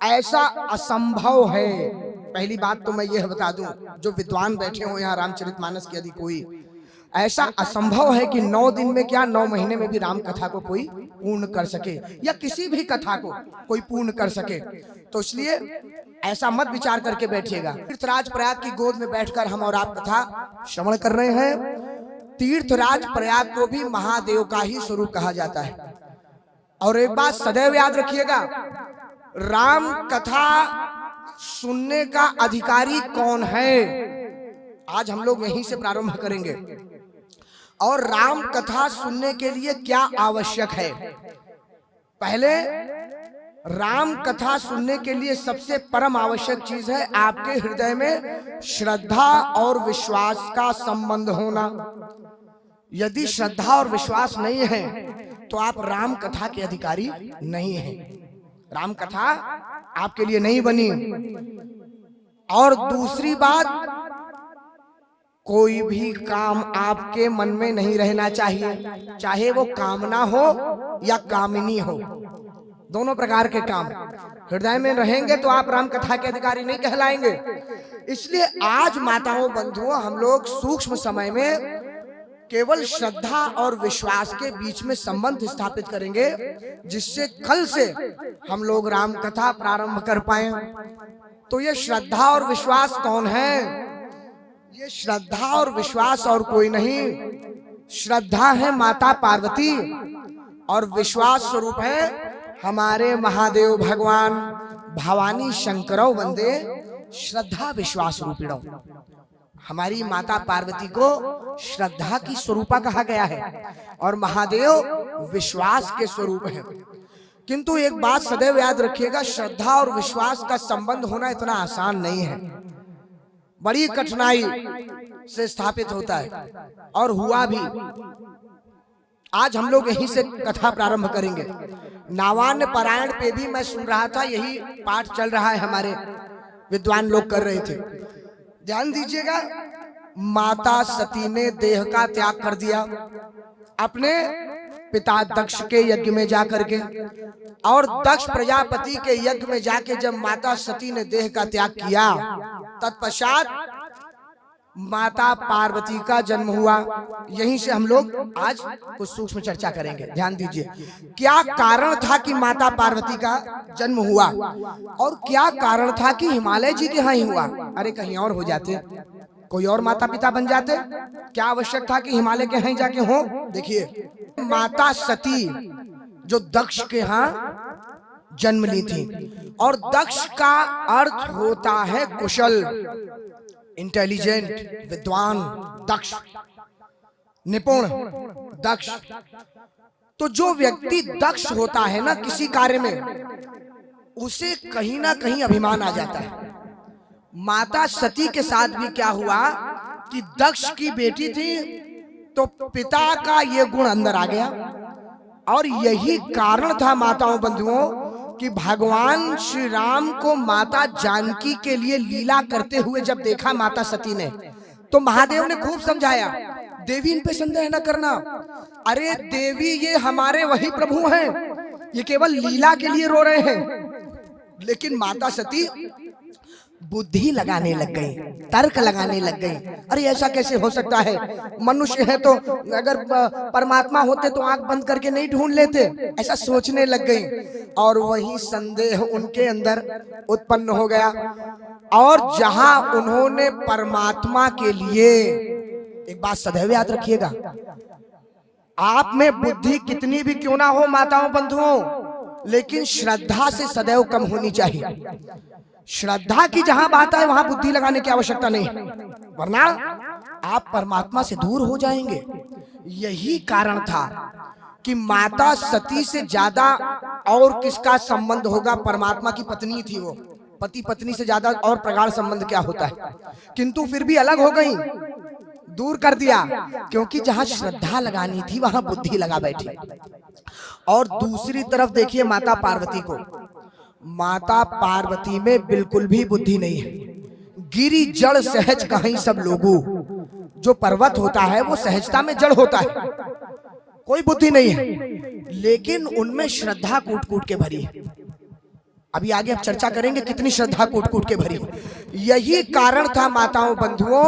ऐसा असंभव है। पहली बात तो मैं यह बता दूं, जो विद्वान बैठे हो यहाँ रामचरितमानस के यदि कोई, ऐसा असंभव है कि 9 दिन में क्या 9 महीने में भी राम कथा को कोई पूर्ण कर सके, या किसी भी कथा को कोई पूर्ण कर सके। तो इसलिए ऐसा मत विचार करके बैठिएगा। तीर्थराज प्रयाग की गोद में बैठकर हम और आप कथा श्रवण कर रहे हैं। तीर्थराज प्रयाग को भी महादेव का ही स्वरूप कहा जाता है। और एक बात सदैव याद रखिएगा, राम कथा सुनने का अधिकारी कौन है, आज हम लोग यहीं से प्रारंभ करेंगे। और राम कथा सुनने के लिए क्या आवश्यक है। पहले राम कथा सुनने के लिए सबसे परम आवश्यक चीज है आपके हृदय में श्रद्धा और विश्वास का संबंध होना। यदि श्रद्धा और विश्वास नहीं है तो आप राम कथा के अधिकारी नहीं हैं। राम कथा आपके लिए नहीं बनी। और दूसरी बात, कोई भी काम आपके मन में नहीं रहना चाहिए, चाहे वो कामना हो या कामिनी हो। दोनों प्रकार के काम हृदय में रहेंगे तो आप राम कथा के अधिकारी नहीं कहलाएंगे। इसलिए आज माताओं बंधुओं, हम लोग सूक्ष्म समय में केवल श्रद्धा और विश्वास के बीच में संबंध स्थापित करेंगे, जिससे कल से हम लोग राम कथा प्रारंभ कर पाए। तो ये श्रद्धा और विश्वास कौन है? ये श्रद्धा और विश्वास और कोई नहीं, श्रद्धा है माता पार्वती और विश्वास स्वरूप है हमारे महादेव भगवान। भवानी शंकरौ वंदे श्रद्धा विश्वास रूपिणौ। हमारी माता पार्वती को श्रद्धा की स्वरूपा कहा गया है और महादेव विश्वास के स्वरूप है। किंतु एक बात सदैव याद रखिएगा, श्रद्धा और विश्वास का संबंध होना इतना आसान नहीं है, बड़ी कठिनाई से स्थापित होता है और हुआ भी। आज हम लोग यहीं से कथा प्रारंभ करेंगे। नावान्य पारायण पे भी मैं सुन रहा था, यही पाठ चल रहा है, हमारे विद्वान लोग कर रहे थे। ध्यान दीजिएगा, माता सती ने देह का त्याग कर दिया अपने पिता दक्ष के यज्ञ में जाकर के, और दक्ष प्रजापति के यज्ञ में जाके जब माता सती ने देह का त्याग किया, तत्पश्चात माता पार्वती का जन्म हुआ। यहीं से हम लोग आज कुछ सूक्ष्म चर्चा करेंगे। ध्यान दीजिए, क्या कारण था कि माता पार्वती का जन्म हुआ और क्या कारण था कि हिमालय जी के यहाँ ही हुआ। अरे कहीं और हो जाते, कोई और माता पिता बन जाते, क्या आवश्यक था कि हिमालय के यहाँ जाके हो। देखिए, माता सती जो दक्ष के यहाँ जन्म ली थी, और दक्ष का अर्थ होता है कुशल, इंटेलिजेंट, विद्वान, दक्ष, निपुण, दक्ष। तो जो व्यक्ति दक्ष होता है ना किसी कार्य में, उसे कहीं ना कहीं अभिमान आ जाता है। माता सती के साथ भी क्या हुआ कि दक्ष की बेटी थी तो पिता का ये गुण अंदर आ गया, और यही कारण था माताओं बंधुओं कि भगवान श्री राम को माता जानकी के लिए लीला करते हुए जब देखा माता सती ने, तो महादेव ने खूब समझाया, देवी इन पे संदेह न करना। अरे देवी, ये हमारे वही प्रभु हैं, ये केवल लीला के लिए रो रहे हैं। लेकिन माता सती बुद्धि लगाने लग गई, तर्क लगाने लग गई। अरे ऐसा कैसे हो सकता है, मनुष्य है तो अगर परमात्मा होते तो आंख बंद करके नहीं ढूंढ लेते, ऐसा सोचने लग गई। और वही संदेह उनके अंदर उत्पन्न हो गया। और जहां उन्होंने परमात्मा के लिए, एक बात सदैव याद रखिएगा, आप में बुद्धि कितनी भी क्यों ना हो माताओं बंधुओं, लेकिन श्रद्धा से सदैव कम होनी चाहिए। श्रद्धा की जहां बात है वहां बुद्धि लगाने की आवश्यकता नहीं, वरना आप परमात्मा से दूर हो जाएंगे। यही कारण था कि माता सती से ज्यादा और किसका संबंध होगा, परमात्मा की पत्नी थी वो। पति पत्नी से ज्यादा और प्रगाढ़ संबंध क्या होता है, किंतु फिर भी अलग हो गई, दूर कर दिया, क्योंकि जहां श्रद्धा लगानी थी वहां बुद्धि लगा बैठी। और दूसरी तरफ देखिए माता पार्वती को, माता पार्वती में बिल्कुल भी बुद्धि नहीं है। गिरी जड़ सहज कहीं सब लोगों, जो पर्वत होता है वो सहजता में जड़ होता है, कोई बुद्धि नहीं है, लेकिन उनमें श्रद्धा कूट कूट के भरी है। अभी आगे अब चर्चा करेंगे कितनी श्रद्धा कूट कूट के भरी। यही कारण था माताओं बंधुओं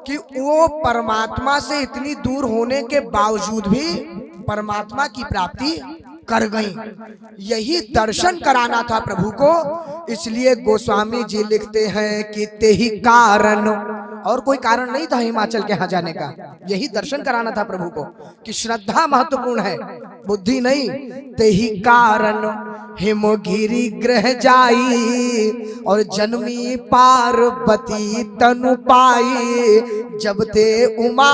कि वो परमात्मा से इतनी दूर होने के बावजूद भी परमात्मा की प्राप्ति कर गई। यही दर्शन कराना था प्रभु को। इसलिए गोस्वामी जी लिखते हैं कि ते ही कारण, और कोई कारण नहीं था हिमाचल के यहाँ जाने का, यही दर्शन कराना था प्रभु को कि श्रद्धा महत्वपूर्ण है, बुद्धि नहीं। ते ही कारण हिमगिरी ग्रह जाई और जन्मी पार्वती तनु पाई। जब ते उमा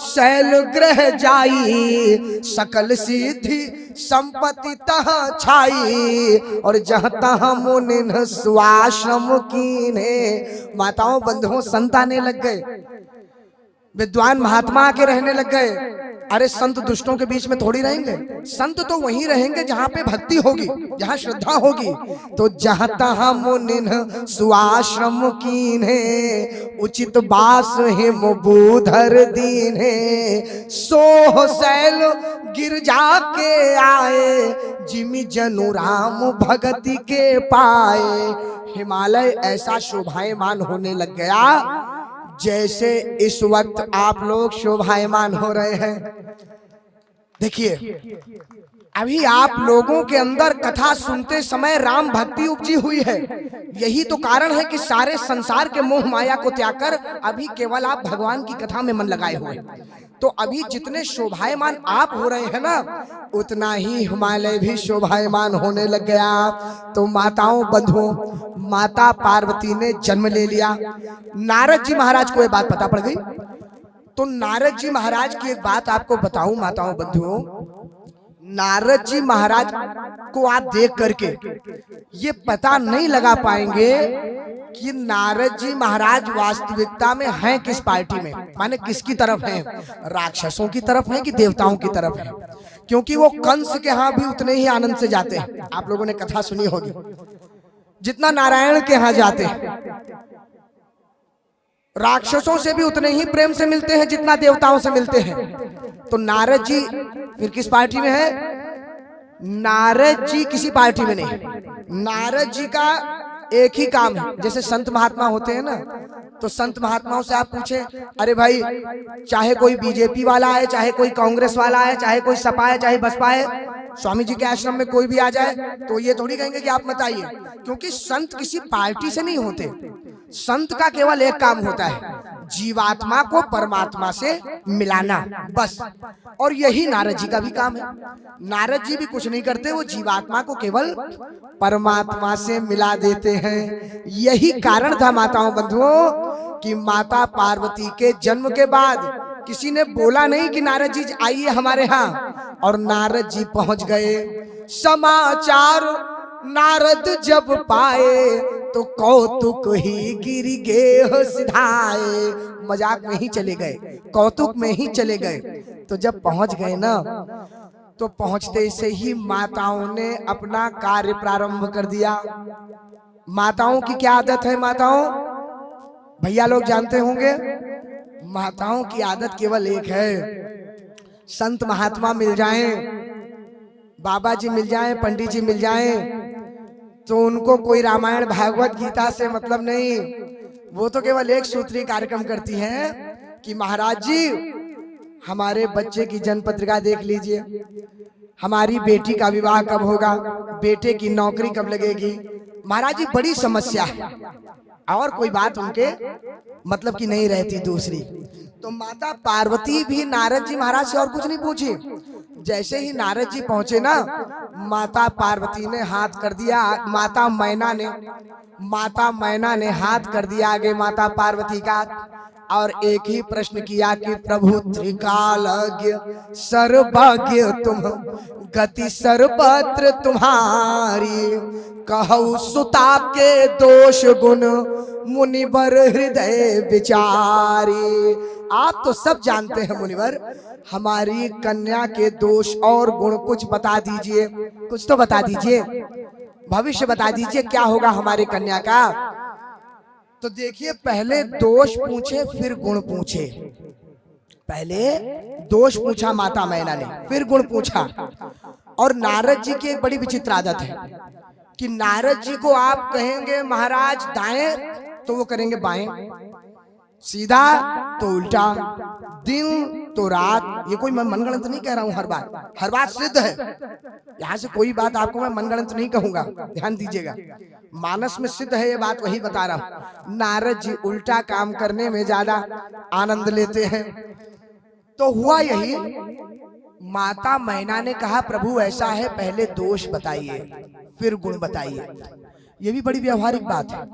शैल ग्रह जाई सकल सिद्धि संपत्ति तह छाई। और जहाँ तहाँ मुनिन स्वाश्रम कीन्हे। माताओं बंधुओं संत आने लग गए, विद्वान महात्मा के रहने लग गए। अरे संत दुष्टों के बीच में थोड़ी रहेंगे, संत तो वहीं रहेंगे जहां पे भक्ति होगी, जहां श्रद्धा होगी। तो जहाँ तहाँ मुनिन स्वाश्रम कीन्हे उचित बास हिम बूधर दीन्हे। सोह शैल गिरजा के आए जिमि जनु राम भगति के पाए। हिमालय ऐसा शोभायमान होने लग गया जैसे इस वक्त आप लोग शोभायमान हो रहे हैं। देखिए अभी आप लोगों के अंदर कथा सुनते समय राम भक्ति उपजी हुई है। यही तो कारण है कि सारे संसार के मोह माया को त्याग कर अभी केवल आप भगवान की कथा में मन लगाए हुए। तो अभी जितने शोभायमान आप हो रहे हैं ना, उतना ही हिमालय भी शोभायमान होने लग गया। तो माताओं बंधुओं, माता पार्वती ने जन्म ले लिया। नारद जी महाराज को ये बात पता पड़ गई। तो नारद जी महाराज की एक बात आपको बताऊं माताओं बंधुओं, नारद जी महाराज को आप देख करके ये पता नहीं लगा पाएंगे कि नारद जी महाराज वास्तविकता में हैं किस पार्टी में, माने किसकी तरफ हैं, राक्षसों की तरफ हैं कि देवताओं की तरफ हैं। क्योंकि वो कंस के यहाँ भी उतने ही आनंद से जाते हैं। आप लोगों ने कथा सुनी होगी, जितना नारायण के यहाँ जाते हैं। राक्षसों से भी उतने ही प्रेम से मिलते हैं जितना देवताओं से मिलते हैं। तो नारद जी फिर किस पार्टी में है? नारद जी किसी पार्टी में नहीं। नारद जी का एक ही काम है, जैसे संत महात्मा होते हैं ना, तो संत महात्माओं से आप पूछे, अरे भाई चाहे कोई बीजेपी वाला है, चाहे कोई कांग्रेस वाला है, चाहे कोई सपा है, चाहे बसपा है, स्वामी जी के आश्रम में कोई भी आ जाए तो ये थोड़ी कहेंगे कि आप मत आइए। क्योंकि संत किसी पार्टी से नहीं होते। संत का केवल एक काम होता है, जीवात्मा को परमात्मा से मिलाना, बस। और यही नारद जी का भी काम है। नारद जी भी कुछ नहीं करते, वो जीवात्मा को केवल परमात्मा से मिला देते हैं। यही कारण था माताओं बंधुओं कि माता पार्वती के जन्म के बाद किसी ने बोला नहीं कि नारद जी आइए हमारे यहाँ, और नारद जी पहुंच गए। समाचार नारद जब पाए तो कौतुक ही गिर गे सिधाए। मजाक में ही चले गए, कौतुक में ही चले गए। तो जब पहुंच गए ना, तो पहुंचते से ही माताओं ने अपना कार्य प्रारंभ कर दिया। माताओं की क्या आदत है? माताओं, भैया लोग जानते होंगे, माताओं की आदत केवल एक है, संत महात्मा मिल जाएं, बाबा जी मिल जाएं, पंडित जी मिल जाएं, तो उनको कोई रामायण भागवत गीता से मतलब नहीं। वो तो केवल एक सूत्री कार्यक्रम करती हैं कि महाराज जी हमारे बच्चे की जन्म पत्रिका देख लीजिए, हमारी बेटी का विवाह कब होगा, बेटे की नौकरी कब लगेगी। महाराज जी बड़ी समस्या है, और कोई बात उनके मतलब की नहीं रहती दूसरी। तो माता पार्वती भी नारद जी महाराज से और कुछ नहीं पूछी। जैसे ही नारद जी पहुंचे ना, माता पार्वती ने हाथ कर दिया, माता मैना ने हाथ कर दिया आगे माता पार्वती का, और एक ही प्रश्न किया कि प्रभु त्रिकालज्ञ सर्वज्ञ तुम, गति सर्वत्र तुम्हारी, कहु सुता के दोष गुण मुनिवर हृदय विचारी। आप तो सब जानते हैं मुनिवर, हमारी कन्या के दोष और गुण कुछ बता दीजिए, कुछ तो बता दीजिए, भविष्य बता दीजिए क्या होगा हमारी कन्या का। तो देखिए, पहले दोष पूछे फिर गुण पूछे। पहले दोष पूछा माता मैना ने, फिर गुण पूछा। और नारद जी की एक बड़ी विचित्र आदत है कि नारद जी को आप कहेंगे महाराज दाएं तो वो करेंगे बाएं, सीधा तो उल्टा, दिन तो रात। ये कोई मैं मनगढ़ंत नहीं कह रहा हूं, हर बात सिद्ध है। यहां से कोई बात आपको मैं मनगढ़ंत नहीं कहूंगा, ध्यान दीजिएगा, मानस में सिद्ध है ये बात, वही बता रहा हूं। नारद जी उल्टा काम करने में ज्यादा आनंद लेते हैं। तो हुआ यही, माता मैना ने कहा प्रभु ऐसा है, पहले दोष बताइए फिर गुण बताइए। ये भी बड़ी व्यवहारिक बात है,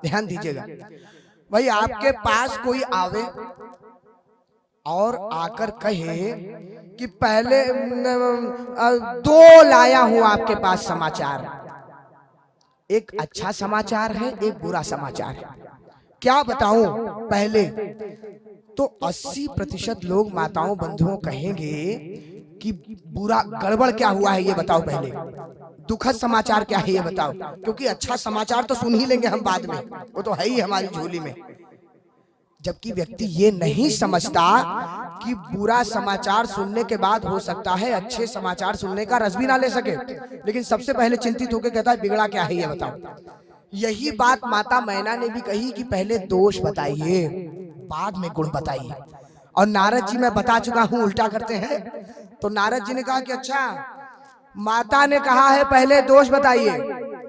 ध्यान दीजिएगा। भाई आपके पास कोई आवे और आकर कहे कि पहले 2 लाया हूं आपके पास समाचार, एक अच्छा समाचार है एक बुरा समाचार है, क्या बताऊं पहले? तो 80% लोग माताओं बंधुओं कहेंगे कि बुरा गड़बड़ क्या हुआ है ये बताओ पहले, दुखद समाचार क्या है ये बताओ, क्योंकि अच्छा समाचार तो सुन ही लेंगे हम बाद में, वो तो है ही हमारी झोली में। जबकि व्यक्ति ये नहीं समझता कि बुरा समाचार सुनने के बाद हो सकता है अच्छे समाचार सुनने का रस भी ना ले सके, लेकिन सबसे पहले चिंतित होकर कहता है बिगड़ा क्या है ये बताओ। यही बात माता मैना ने भी कही कि पहले दोष बताइए बाद में गुण बताइए। और नारद जी मैं बता चुका हूं उल्टा करते हैं। तो नारद जी ने कहा कि अच्छा माता ने कहा है पहले दोष बताइए,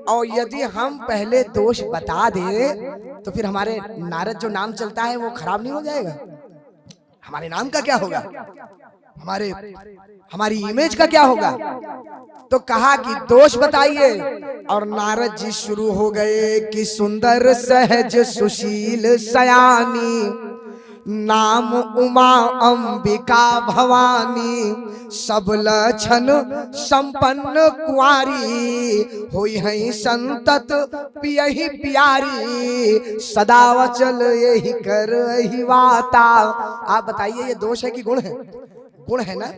और यदि हम पहले दोष बता दे तो फिर हमारे नारद जो नाम चलता है वो खराब नहीं हो जाएगा? हमारे नाम का क्या होगा, हमारी इमेज का क्या होगा? तो कहा कि दोष बताइए, और नारद जी शुरू हो गए कि सुंदर सहज सुशील सयानी, नाम उमा अंबिका भवानी, सब लक्षण संपन्न कुंवारी, होई है संतत पियहि प्यारी, सदा वचल यही कर यही वाता। आप बताइए ये दोष है कि गुण है? गुण है ना,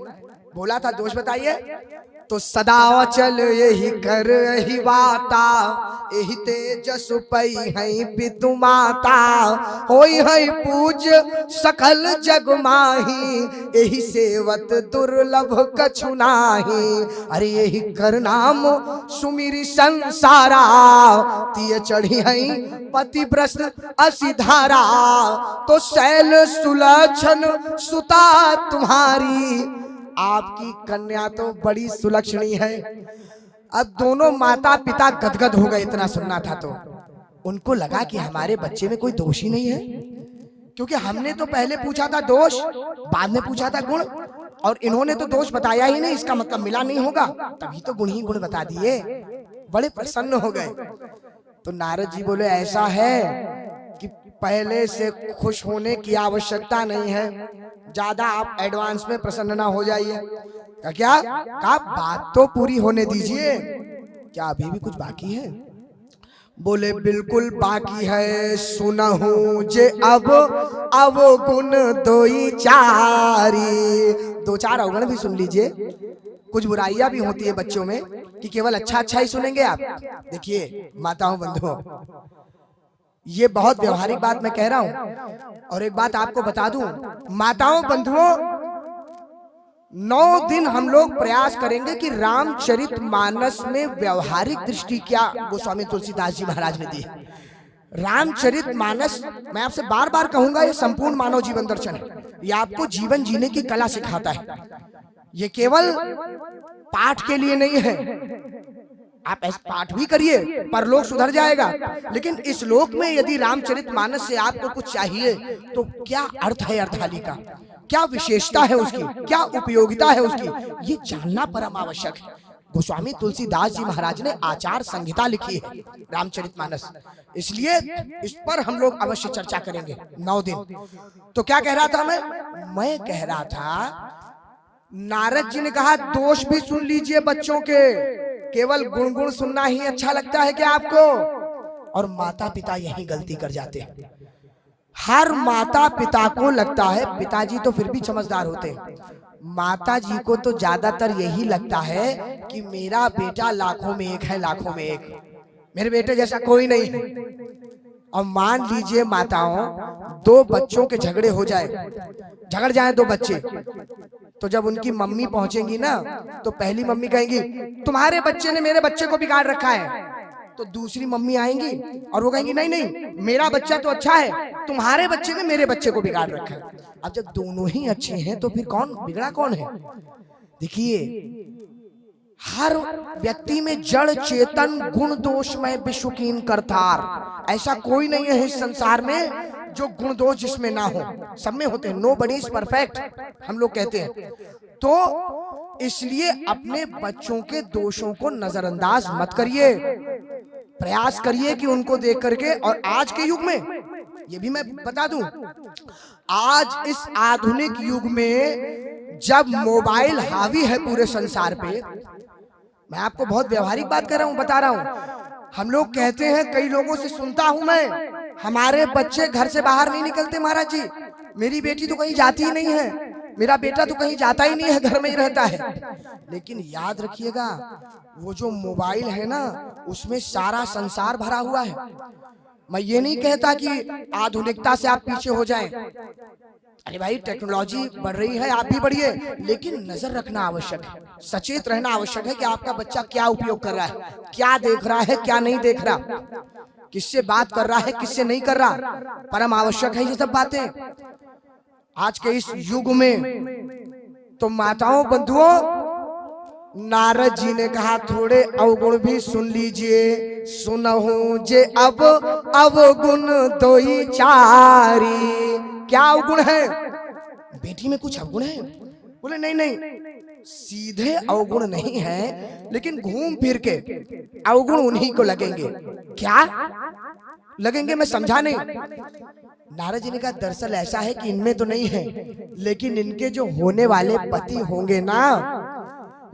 बोला था दोष बताइए। तो सदा वचल यही कर यही वाता, यही तेजस पई है पितु माता, होई है पूज सकल जग माही, यही सेवत दुर्लभ कछु नाही, अरे यही कर नाम सुमिरी संसारा, तिय चढ़ी है पतिव्रत असिधारा, तो शैल सुलक्षण सुता तुम्हारी, आपकी कन्या तो बड़ी सुलक्षणी है। अब दोनों माता पिता गदगद हो गए, इतना सुनना था तो उनको लगा कि हमारे बच्चे में कोई दोष ही नहीं है, क्योंकि हमने तो पहले पूछा था दोष, बाद में पूछा था गुण, और इन्होंने तो दोष बताया ही नहीं, इसका मतलब मिला नहीं होगा, तभी तो गुण ही गुण बता दिए। बड़े प्रसन्न हो गए। तो नारद जी बोले ऐसा है कि पहले से खुश होने की आवश्यकता नहीं है, ज्यादा आप एडवांस में प्रसन्न ना हो जाइए। क्या बात तो पूरी होने दीजिए, क्या अभी भी कुछ बाकी है? बोले बिल्कुल बाकी है, सुनहूं जे अब अवगुण दोई चारी, 2-4 अवगुण भी सुन लीजिए। कुछ बुराइयां भी होती है बच्चों में कि केवल अच्छा अच्छा ही सुनेंगे आप। देखिए माताओं बंधुओं, ये बहुत व्यवहारिक बात मैं कह रहा हूं। और एक बात आपको बता दूं माताओं बंधुओं, 9 दिन हम लोग प्रयास करेंगे कि रामचरितमानस में व्यवहारिक दृष्टि क्या गोस्वामी तुलसीदास जी महाराज ने दी है। रामचरितमानस, मैं आपसे बार बार कहूंगा, ये संपूर्ण मानव जीवन दर्शन है। ये आपको जीवन जीने की कला सिखाता है। ये केवल पाठ के लिए नहीं है, आप ऐसा पाठ भी करिए परलोक सुधर जाएगा, लेकिन इस लोक में यदि रामचरितमानस से आपको कुछ चाहिए तो क्या अर्थ है अर्थाली का, क्या विशेषता है उसकी, क्या उपयोगिता है उसकी, ये जानना परम आवश्यक है। गोस्वामी तुलसीदास जी महाराज ने आचार संहिता लिखी है रामचरितमानस, इसलिए इस पर हम लोग अवश्य चर्चा करेंगे 9 दिन। तो क्या कह रहा था मैं कह रहा था नारद जी ने कहा दोष भी सुन लीजिए बच्चों के, केवल गुण गुण सुनना ही अच्छा लगता है क्या आपको? और माता पिता यही गलती कर जाते हैं। हर माता पिता को लगता है, पिताजी तो फिर भी समझदार होते हैं, माता जी को तो ज्यादातर यही लगता है कि मेरा बेटा लाखों में एक है, लाखों में एक, मेरे बेटे जैसा कोई नहीं है। और मान लीजिए माताओं, 2 बच्चों के झगड़े हो झगड़ जाए 2 बच्चे, तो जब उनकी मम्मी पहुंचेंगी ना तो पहली मम्मी कहेंगी तुम्हारे बच्चे ने मेरे बच्चे को बिगाड़ रखा है, तो दूसरी मम्मी आएंगी और वो कहेंगी नहीं नहीं मेरा बच्चा तो अच्छा है, तुम्हारे बच्चे ने मेरे बच्चे को बिगाड़ रखा है। अब जब दोनों ही अच्छे हैं तो फिर कौन बिगड़ा कौन है? देखिए, हर व्यक्ति में जड़ चेतन गुण दोष में विश्वकीन करतार, ऐसा कोई नहीं है इस संसार में जो गुण दोष जिसमें ना हो, सब में होते हैं। नो बडी इज परफेक्ट हम लोग कहते हैं। तो इसलिए अपने बच्चों के दोषों को नजरअंदाज मत करिए, प्रयास करिए कि उनको देख करके। और आज के युग में ये भी मैं बता दूं, आज इस आधुनिक युग में जब मोबाइल हावी है पूरे संसार पे, मैं आपको बहुत व्यवहारिक बात कर रहा हूं, बता रहा हूं। हम लोग कहते हैं, कई लोगों से सुनता हूं मैं, हमारे बच्चे घर से बाहर नहीं निकलते महाराज जी, मेरी बेटी तो कहीं जाती ही नहीं है, मेरा बेटा तो कहीं जाता ही नहीं है, घर में ही रहता है। लेकिन याद रखिएगा, वो जो मोबाइल है ना, उसमें सारा संसार भरा हुआ है। मैं ये नहीं कहता कि आधुनिकता से आप पीछे हो जाएं। अरे भाई, टेक्नोलॉजी बढ़ रही है, आप भी बढ़िए, लेकिन नजर रखना आवश्यक है, सचेत रहना आवश्यक है कि आपका बच्चा क्या उपयोग कर रहा है, क्या देख रहा है, क्या नहीं देख रहा, किससे बात कर रहा है, किससे नहीं कर रहा। परम आवश्यक है ये सब बातें आज के इस युग में। तो माताओं बंधुओं, नारद जी ने कहा थोड़े अवगुण भी सुन लीजिए, सुनहु जे अब अवगुण दोई चारी। क्या अवगुण है? बेटी में कुछ अवगुण है? बोले नहीं नहीं, सीधे अवगुण नहीं है, लेकिन घूम फिर के अवगुण उन्हीं को लगेंगे। क्या लगेंगे मैं समझा नहीं। नारद जी ने कहा दरअसल ऐसा है कि इनमें तो नहीं है, लेकिन इनके जो होने वाले पति होंगे ना,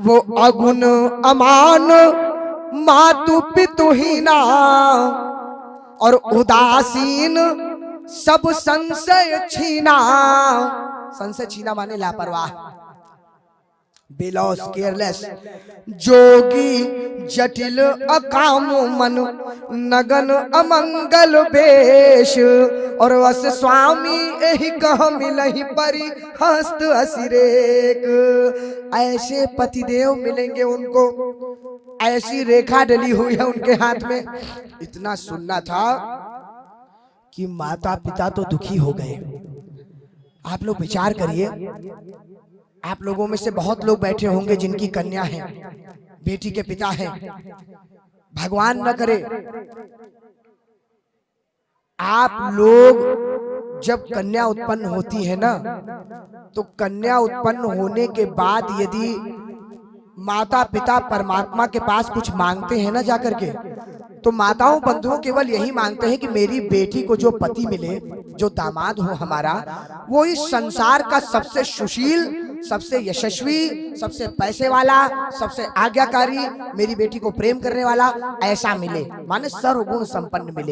वो अगुण अमान मातु पितुहीना और उदासीन सब संशय छीना। संशय छीना माने लापरवाह, बेलॉस, केयरलेस, जोगी जटिल अकाम मन, नगन अमंगल वेश और वस स्वामी एहि कह मिलहि परि हस्त असिरेक। ऐसे पतिदेव मिलेंगे उनको, ऐसी रेखा डली हुई है उनके हाथ में। इतना सुनना था कि माता पिता तो दुखी हो गए। आप लोग विचार करिए, आप लोगों में से बहुत लोग बैठे होंगे जिनकी कन्या है, बेटी के पिता हैं। भगवान न करे आप लोग जब कन्या उत्पन्न होती है ना, तो कन्या उत्पन्न होने के बाद यदि माता पिता परमात्मा के पास कुछ मांगते हैं ना जाकर के, तो माताओं बंधुओं केवल यही मांगते हैं कि मेरी बेटी को जो पति मिले, जो दामाद हो हमारा, वो इस संसार का सबसे सुशील, सबसे यशस्वी, सबसे पैसे वाला, सबसे आज्ञाकारी, मेरी बेटी को प्रेम करने वाला ऐसा मिले, माने सर्वगुण संपन्न मिले।